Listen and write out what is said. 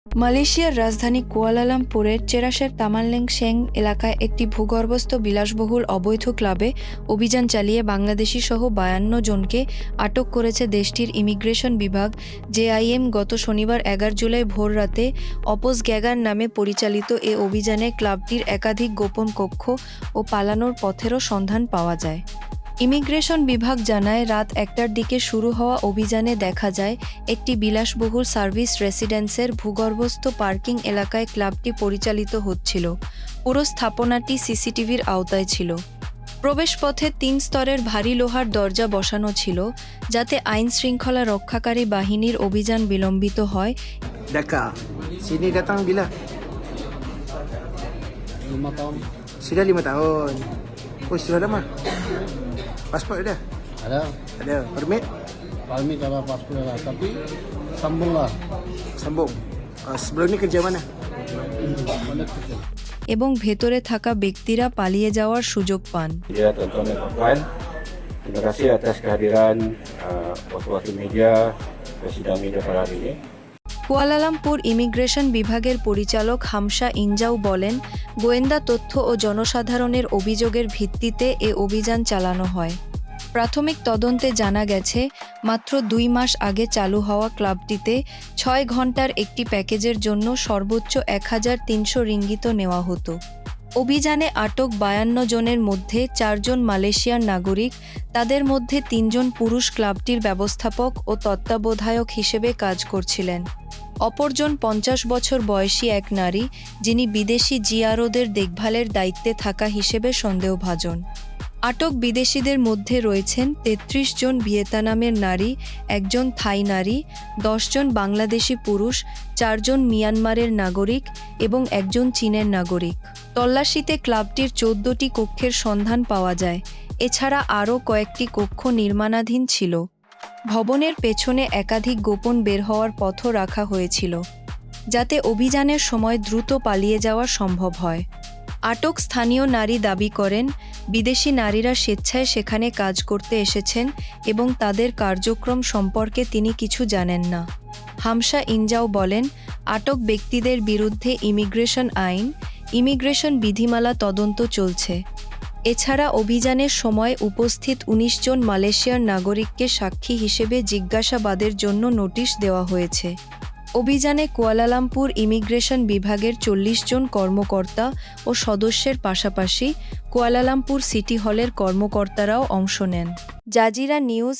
মালয়েশিয়ার রাজধানী কুয়ালালামপুরের চেরাসের তামানলেং শেং এলাকায় একটি ভূগর্ভস্থ বিলাসবহুল অবৈধ ক্লাবে অভিযান চালিয়ে বাংলাদেশি সহ ৫২ জনকে আটক করেছে দেশটির ইমিগ্রেশন বিভাগ জেআইএম। গত শনিবার ১১ জুলাই ভোররাতে অপোজ গ্যাগার নামে পরিচালিত এ অভিযানে ক্লাবটির একাধিক গোপন কক্ষ ও পালানোর পথেরও সন্ধান পাওয়া যায়। ইমিগ্রেশন বিভাগ জানায়, রাত ১টার দিকে শুরু হওয়া অভিযানে দেখা যায় একটি বিলাসবহুল সার্ভিস রেসিডেন্সের ভূগর্ভস্থ পার্কিং এলাকায় ক্লাবটি পরিচালিত হচ্ছিল। পুরো স্থাপনাটি সিসিটিভির আওতায় ছিল। প্রবেশপথে ৩ স্তরের ভারী লোহার দরজা বসানো ছিল, যাতে আইন শৃঙ্খলা রক্ষাকারী বাহিনীর অভিযান বিলম্বিত হয়। Daka, sini datang bila? 5 tahun Sudah 5 tahun. Oh, sudah ada mah? Pasport ada? ada Ada. Permit? permit ada paspor ada tapi sambung lah Sambung. Sebelum ni kerja mana? balik kerja. এবং ভেতরে থাকা ব্যক্তিরা পালিয়ে যাওয়ার সুযোগ পান। Ya, tuan-tuan dan puan, terima kasih atas kehadiran waktu-waktu media dan sidang media pada hari ini. Kuala Lumpur immigration বিভাগের পরিচালক হামসা ইনজাও বলেন, গোয়েন্দা তথ্য ও জনসাধারণের অভিযোগের ভিত্তিতে এ অভিযান চালানো হয়। প্রাথমিক তদন্তে জানা গেছে, মাত্র ২ মাস আগে চালু হওয়া ক্লাবটিতে ৬ ঘন্টার একটি প্যাকেজের জন্য সর্বোচ্চ ১,৩০০ রিঙ্গিত নেওয়া হতো। অভিযানে আটক ৫২ জনের মধ্যে ৪ জন মালয়েশিয়ার নাগরিক, তাদের মধ্যে ৩ জন পুরুষ ক্লাবটির ব্যবস্থাপক ও তত্ত্বাবধায়ক হিসেবে কাজ করছিলেন। অপরজন ৫০ বছর বয়সী এক নারী, যিনি বিদেশি জিআরওদের দেখভালের দায়িত্বে থাকা হিসেবে সন্দেহভাজন। আটক বিদেশিদের মধ্যে রয়েছেন ৩৩ জন ভিয়েতনামের নারী, ১ জন থাই নারী, ১০ জন বাংলাদেশি পুরুষ, ৪ জন মিয়ানমারের নাগরিক এবং ১ জন চীনের নাগরিক। তল্লাশিতে ক্লাবটির ১৪টি কক্ষের সন্ধান পাওয়া যায়। এছাড়া আরও কয়েকটি কক্ষ নির্মাণাধীন ছিল। ভবনের পেছনে একাধিক গোপন বের হওয়ার পথও রাখা হয়েছিল, যাতে অভিযানের সময় দ্রুত পালিয়ে যাওয়া সম্ভব হয়। আটক স্থানীয় নারী দাবি করেন, বিদেশি নারীরা স্বেচ্ছায় সেখানে কাজ করতে এসেছেন এবং তাদের কার্যক্রম সম্পর্কে তিনি কিছু জানেন না। হামসা ইনজাও বলেন, আটক ব্যক্তিদের বিরুদ্ধে ইমিগ্রেশন আইন, ইমিগ্রেশন বিধিমালা তদন্ত চলছে। এছাড়া অভিযানের সময় উপস্থিত ১৯ জন মালয়েশিয়ার নাগরিককে সাক্ষী হিসেবে জিজ্ঞাসাবাদের জন্য নোটিশ দেওয়া হয়েছে। অভিযানে কুয়ালালামপুর ইমিগ্রেশন বিভাগের ৪০ জন কর্মকর্তা ও সদস্যের পাশাপাশি কুয়ালালামপুর সিটি হলের কর্মকর্তারাও অংশ নেন। Jazeera news.